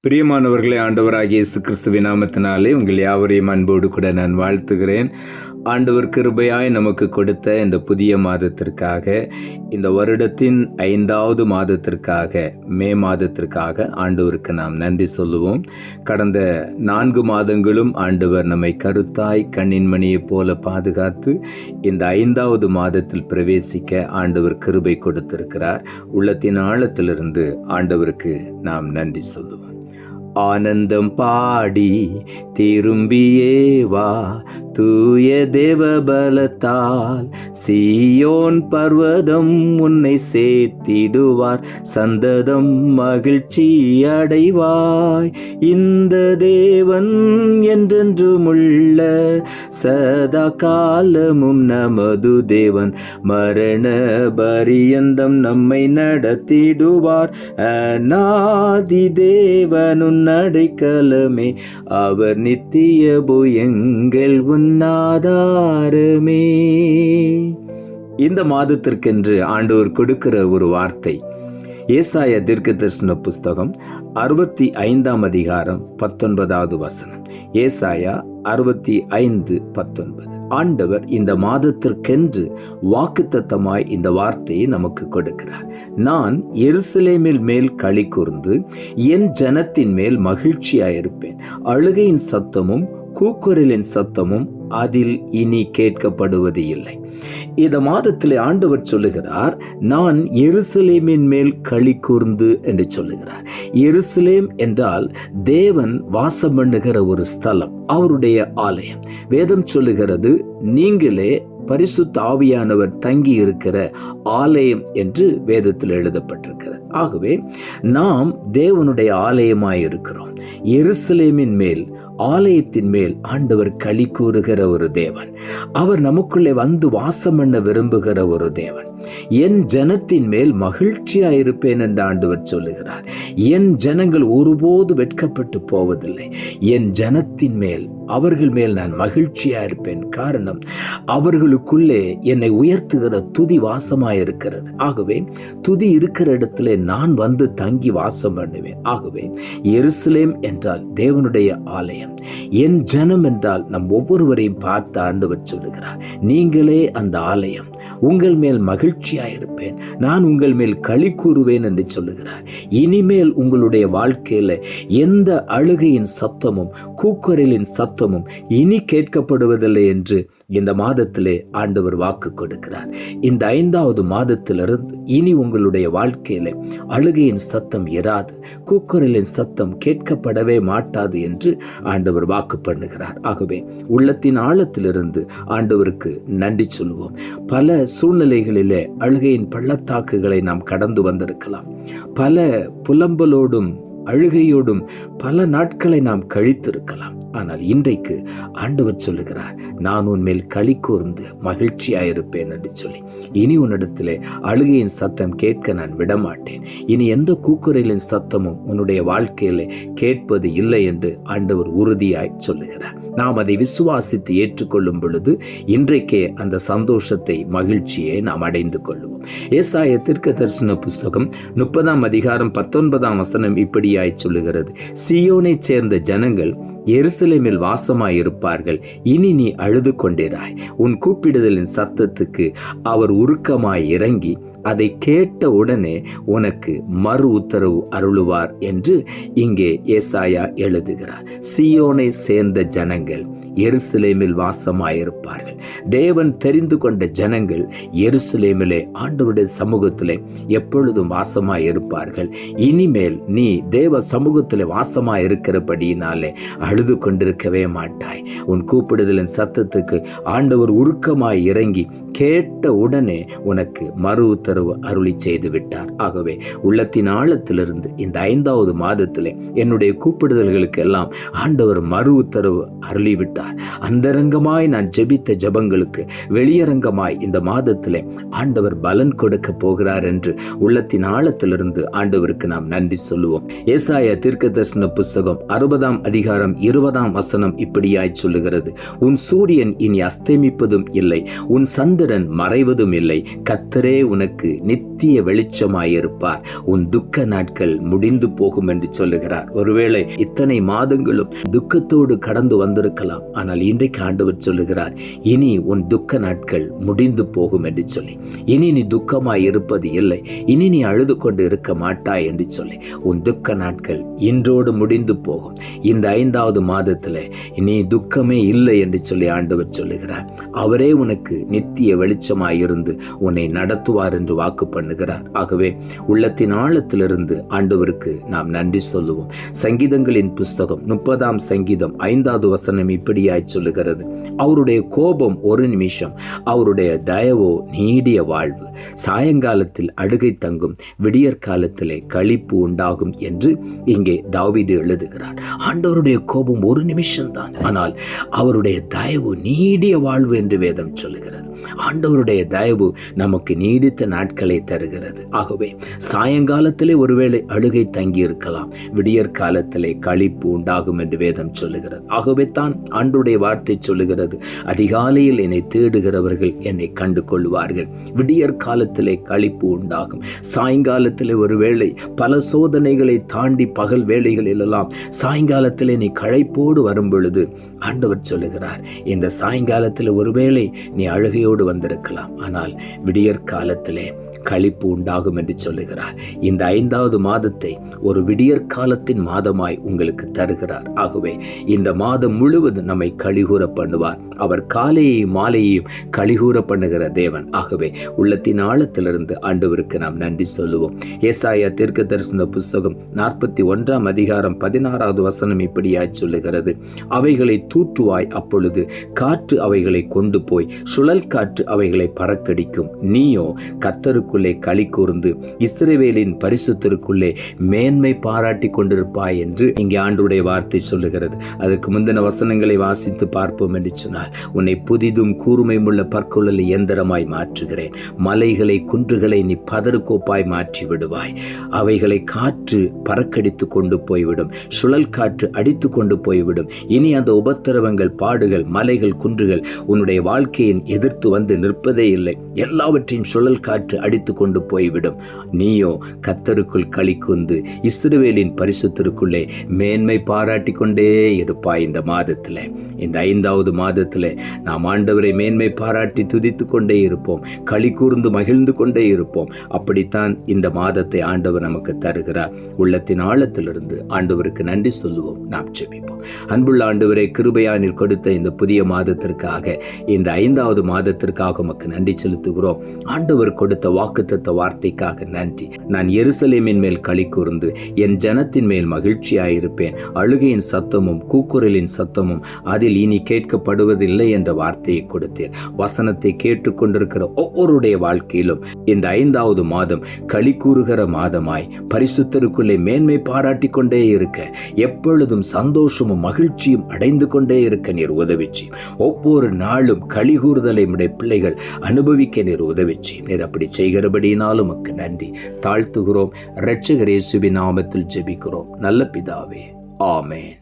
பிரியமானவர்களே, ஆண்டவராகிய இயேசு கிறிஸ்துவின் நாமத்தினாலே உங்கள் யாவரையும் அன்போடு கூட நான் வாழ்த்துகிறேன். ஆண்டவர் கிருபையாய் நமக்கு கொடுத்த இந்த புதிய மாதத்திற்காக, இந்த வருடத்தின் 5வது மாதத்திற்காக, மே மாதத்திற்காக ஆண்டவருக்கு நாம் நன்றி சொல்லுவோம். கடந்த 4 மாதங்களும் ஆண்டவர் நம்மை கருத்தாய் கண்ணின் மணியைப் போல பாதுகாத்து இந்த 5வது மாதத்தில் பிரவேசிக்க ஆண்டவர் கிருபை கொடுத்திருக்கிறார். உள்ளத்தின் ஆழத்திலிருந்து ஆண்டவருக்கு நாம் நன்றி சொல்லுவோம். ஆனந்தம் பாடி திரும்பியே வா, தூய தேவ பலத்தால் சீயோன் பர்வதம் உன்னை சேர்த்திடுவார், சந்ததம் மகிழ்ச்சி அடைவாய். இந்த தேவன் என்றென்றுமுள்ள சதா காலமும் நமது தேவன், மரண பரியந்தம் நம்மை நடத்திடுவார். அநாதி தேவனுன் அடைக்கலமே, அவர் நித்திய புயங்கள் உன்னாதாரமே. இந்த மாதத்திற்கென்று ஆண்டவர் கொடுக்கிற ஒரு வார்த்தை ஏசாயா தீர்க்கதரிசன புஸ்தகம் 65ஆம் அதிகாரம் 19வது வசனம். ஏசாயா 65:19. ஆண்டவர் இந்த மாதத்திற்கென்று வாக்குத்தத்தமாய் இந்த வார்த்தையை நமக்கு கொடுக்கிறார். நான் எருசலேமில் மேல் களி கூர்ந்து என் ஜனத்தின் மேல் மகிழ்ச்சியாயிருப்பேன். அழுகையின் சத்தமும் கூக்குரலின் சத்தமும் அதில் இனி கேட்கப்படுவது இல்லை. இந்த மாதத்திலே ஆண்டவர் சொல்லுகிறார், நான் எருசலேமின் மேல் களி கூர்ந்து என்று சொல்லுகிறார். எருசலேம் என்றால் தேவன் வாசம் பண்ணுகிற ஒரு ஸ்தலம், அவருடைய ஆலயம். வேதம் சொல்லுகிறது, நீங்களே பரிசுத்த ஆவியானவர் தங்கி இருக்கிற ஆலயம் என்று வேதத்தில் எழுதப்பட்டிருக்கிறது. ஆகவே நாம் தேவனுடைய ஆலயமாய் இருக்கிறோம். எருசலேமின் மேல், ஆலயத்தின் மேல் ஆண்டவர் களி கூறுகிற ஒரு தேவன். அவர் நமக்குள்ளே வந்து வாசம் பண்ண விரும்புகிற ஒரு தேவன். என் ஜனத்தின் மேல் மகிழ்ச்சியாயிருப்பேன் என்று ஆண்டவர் சொல்லுகிறார். என் ஜனங்கள் ஒருபோது வெட்கப்பட்டு போவதில்லை. என் ஜனத்தின் மேல், அவர்கள் மேல் நான் மகிழ்ச்சியாயிருப்பேன். காரணம், அவர்களுக்குள்ளே என்னை உயர்த்துகிற துதி வாசமாயிருக்கிறது. ஆகவே துதி இருக்கிற இடத்துல நான் வந்து தங்கி வாசம் பண்ணுவேன். ஆகவே எருசலேம் என்றால் தேவனுடைய ஆலயம். என் ஜனம் என்றால் நம் ஒவ்வொருவரையும் பார்த்து ஆண்டவர் சொல்லுகிறார், நீங்களே அந்த ஆலயம், உங்கள் மேல் மகிழ்ச்சியாயிருப்பேன், நான் உங்கள் மேல் களி கூறுவேன் என்று சொல்லுகிறார். இனிமேல் உங்களுடைய வாழ்க்கையில எந்த அழுகையின் சத்தமும் கூக்குரலின் சத்தமும் இனி கேட்கப்படுவதில்லை என்று இந்த மாதத்திலே ஆண்டவர் வாக்கு கொடுக்கிறார். இந்த 5வது மாதத்திலிருந்து இனி உங்களுடைய வாழ்க்கையில அழுகையின் சத்தம் இராது, கூக்குரலின் சத்தம் கேட்கப்படவே மாட்டாது என்று ஆண்டவர் வாக்கு பண்ணுகிறார். ஆகவே உள்ளத்தின் ஆழத்திலிருந்து ஆண்டவருக்கு நன்றி சொல்லுவோம். பல சூழ்நிலைகளிலே அழுகையின் பள்ளத்தாக்குகளை நாம் கடந்து வந்திருக்கலாம். பல புலம்பலோடும் அழுகையோடும் பல நாட்களை நாம் கழித்திருக்கலாம். ஆனால் இன்றைக்கு ஆண்டவர் சொல்லுகிறார், நான் உன்மேல் களி கூர்ந்து மகிழ்ச்சியாயிருப்பேன் என்று சொல்லி, இனி உன்னிடத்திலே அழுகையின் சத்தம் கேட்க நான் விடமாட்டேன். இனி எந்த கூக்குரலின் சத்தமும் உன்னுடைய வாழ்க்கையிலே கேட்பது இல்லை என்று ஆண்டவர் உறுதியாய் சொல்லுகிறார். நாம் அதை விசுவாசித்து ஏற்றுக்கொள்ளும் பொழுது இன்றைக்கே அந்த சந்தோஷத்தை, மகிழ்ச்சியை நாம் அடைந்து கொள்வோம். ஏசாயா தீர்க்கதரிசன புஸ்தகம் 30ஆம் அதிகாரம் 19ஆம் வசனம் இப்படியாய் சொல்லுகிறது, சீயோனை சேர்ந்த ஜனங்கள் எருசலேமில் வாசமாயிருப்பார்கள். இனி நீ அழுது கொண்டிராய். உன் கூப்பிடுதலின் சத்தத்துக்கு அவர் உருக்கமாய் இறங்கி அதை கேட்ட உடனே உனக்கு மறு உத்தரவு அருளுவார் என்று இங்கே ஏசாயா எழுதுகிறார். சீயோனை சேர்ந்த ஜனங்கள் எருசலேமில் வாசமாயிருப்பார்கள். தேவன் தெரிந்து கொண்ட ஜனங்கள் எருசலேமிலே ஆண்டவருடைய சமூகத்திலே எப்பொழுதும் வாசமாயிருப்பார்கள். இனிமேல் நீ தேவ சமூகத்திலே வாசமாயிருக்கிறபடியினாலே அழுது கொண்டிருக்கவே மாட்டாய். உன் கூப்பிடுதலின் சத்தத்துக்கு ஆண்டவர் உருக்கமாய் இறங்கி கேட்ட உடனே உனக்கு மறு உத்தரவு அருளி செய்து விட்டார். ஆகவே உள்ளத்தின் ஆழத்திலிருந்து இந்த 5வது மாதத்திலே என்னுடைய கூப்பிடுதல்களுக்கு எல்லாம் ஆண்டவர் மறு உத்தரவு அருளிவிட்டார். கொடுத்தார். அந்தரங்கமாய் நான் ஜெபித்த ஜெபங்களுக்கு வெளியரங்கமாய் இந்த மாதத்திலே ஆண்டவர் பலன் கொடுக்க போகிறார் என்று உள்ளத்தின் ஆழத்திலிருந்து ஆண்டவருக்கு நாம் நன்றி சொல்லுவோம். ஏசாயா தீர்க்கதரிசன புஸ்தகம் 60ஆம் அதிகாரம் 20ஆம் வசனம் இப்படியாய் சொல்லுகிறது, உன் சூரியன் இனி அஸ்தமிப்பதும் இல்லை, உன் சந்திரன் மறைவதும் இல்லை, கர்த்தரே உனக்கு நித்திய வெளிச்சமாயிருப்பார், உன் துக்க நாட்கள் முடிந்து போகும் என்று சொல்லுகிறார். ஒருவேளை இத்தனை மாதங்களும் துக்கத்தோடு கடந்து வந்திருக்கலாம். ஆனால் இன்றைக்கு ஆண்டவர் சொல்லுகிறார், இனி உன் துக்க நாட்கள் முடிந்து போகும் என்று சொல்லி, இனி நீ துக்கமாய் இருப்பது இல்லை, இனி நீ அழுது கொண்டு இருக்க மாட்டாய் என்று சொல்லி, உன் துக்க நாட்கள் இன்றோடு முடிந்து போகும். இந்த 5வது மாதத்தில் நீ துக்கமே இல்லை என்று சொல்லி ஆண்டவர் சொல்லுகிறார். அவரே உனக்கு நித்திய வெளிச்சமாய் இருந்து உன்னை நடத்துவார் என்று வாக்கு பண்ணுகிறார். ஆகவே உள்ளத்தின் ஆழத்திலிருந்து ஆண்டவருக்கு நாம் நன்றி சொல்லுவோம். சங்கீதங்களின் புஸ்தகம் 30ஆம் சங்கீதம் 5வது வசனம் இப்படியாய் சொல்லுகிறது, அவருடைய கோபம் ஒரு நிமிஷம், அவருடைய தயவோ நீடிய வாழ்வு, சாயங்காலத்தில் அழுகை தங்கும், விடியற் காலத்திலே களிப்பு உண்டாகும் என்று இங்கே தாவீது எழுதுகிறார். ஆண்டவருடைய கோபம் ஒரு நிமிஷம்தான், ஆனால் அவருடைய தயவு நீடிய வாழ்வு என்று வேதம் சொல்லுகிறது. ஆண்டவருடைய தயவு நமக்கு நீடித்த நாட்களை தருகிறது. ஆகவே சாயங்காலத்திலே ஒருவேளை அழுகை தங்கி இருக்கலாம், விடியற் காலத்திலே களிப்பு உண்டாகும் என்று வேதம் சொல்லுகிறது. ஆகவே தான் ஆண்டவருடைய வார்த்தை சொல்லுகிறது, அதிகாலையில் என்னை தேடுகிறவர்கள் என்னை கண்டு கொள்வார்கள், விடியற் காலத்திலே களிப்பு உண்டாகும். சாயங்காலத்திலே ஒருவேளை பல சோதனைகளை தாண்டி பகல் வேளைகளில் எல்லாம் சாயங்காலத்திலே நீ களைப்போடு வரும் பொழுது ஆண்டவர் சொல்லுகிறார், இந்த சாயங்காலத்தில் ஒருவேளை நீ அழுகையோடு வந்திருக்கலாம், ஆனால் விடியற் காலத்திலே களிப்பு உண்டாகும் என்று சொல்லுகிறார். இந்த 5வது மாதத்தை ஒரு விடியற் காலத்தின் மாதமாய் உங்களுக்கு தருகிறார். ஆகவே இந்த மாதம் முழுவதும் நம்மை களிகூற பண்ணுவார். அவர் காலையையும் மாலையையும் களிகூற பண்ணுகிற தேவன். ஆகவே உள்ளத்தின் ஆழத்திலிருந்து ஆண்டவருக்கு நாம் நன்றி சொல்லுவோம். ஏசாயா தீர்க்கதரிசன புஸ்தகம் 41ஆம் அதிகாரம் 16வது வசனம் இப்படியாய் சொல்லுகிறது, அவைகளை தூற்றுவாய், அப்பொழுது காற்று அவைகளை கொண்டு போய் சுழல் காற்று அவைகளை பறக்கடிக்கும், நீயோ கர்த்தருக்கு களி கூர்ந்து இஸ்ரவேலின் பரிசுத்தருக்குள்ளே மேன்மை பாராட்டி கொண்டிருப்பாய் என்று இங்கே ஆண்டவருடைய வார்த்தை சொல்லுகிறது. அதற்கு முந்தின வசனங்களை வாசித்து பார்ப்போம் என்று சொன்னால், உன்னை புதிதும் கூர்மையுள்ள பற்கொள்ளல் இயந்திரமாய் மாற்றுகிறேன், மலைகளை குன்றுகளை நீ பதறுகோப்பாய் மாற்றி விடுவாய், அவைகளை காற்று பறக்கடித்து கொண்டு போய்விடும், சுழல் காற்று அடித்து கொண்டு போய்விடும். இனி அந்த உபத்திரவங்கள், பாடுகள், மலைகள், குன்றுகள் உன்னுடைய வாழ்க்கையின் எதிர்த்து வந்து நிற்பதே இல்லை. எல்லாவற்றையும் சுழல் காற்று அடித்து கொண்டு போய்விடும். நீயோ கர்த்தருக்குள் களி கூர்ந்து இஸ்ரவேலின் பரிசுத்தருக்குள்ளே மேன்மை பாராட்டி கொண்டே இருப்பாய். இந்த மாதத்தில், இந்த 5வது மாதத்தில் நாம் ஆண்டவரை மேன்மை பாராட்டி துதித்து கொண்டே இருப்போம், களி கூர்ந்து மகிழ்ந்து கொண்டே இருப்போம். அப்படித்தான் இந்த மாதத்தை ஆண்டவர் நமக்கு தருகிறார். உள்ளத்தின் ஆழத்திலிருந்து ஆண்டவருக்கு நன்றி சொல்லுவோம். நாம் ஜெபிப்போம். அன்புள்ள ஆண்டவரே, கிருபையா நீர் கொடுத்த இந்த புதிய மாதத்திற்காக, இந்த 5வது மாதத்திற்காக உமக்கு நன்றி செலுத்துகிறோம். ஆண்டவர் கொடுத்த வாக்குத்தத்த வார்த்தைக்காக நன்றி. நான் எருசலேமின் மேல் களி கூர்ந்து என் ஜனத்தின் மேல் மகிழ்ச்சியாயிருப்பேன், அழுகையின் சத்தமும் கூக்குரலின் சத்தமும் அதில் இனி கேட்கப்படுவதில்லை என்ற வார்த்தையை கொடுத்தேன். வசனத்தை கேட்டுக்கொண்டிருக்கிற ஒவ்வொருடைய வாழ்க்கையிலும் இந்த 5வது மாதம் களி கூறுகிற மாதமாய் பரிசுத்தருக்குள்ளே மேன்மை பாராட்டி கொண்டே இருக்க, எப்பொழுதும் சந்தோஷமும் மகிழ்ச்சியும் அடைந்து கொண்டே இருக்க நீர் உதவிச்சு. ஒவ்வொரு நாளும் களி கூறுதலை உடைய பிள்ளைகள் அனுபவிக்க நீர் உதவிச்சு. நீர் அப்படி செய்கிறபடினாலும் உமக்கு நன்றி தாழ்த்துகிறோம். இரட்சகர் இயேசுவின் நாமத்தில் ஜெபிக்கிறோம் நல்ல பிதாவே, ஆமென்.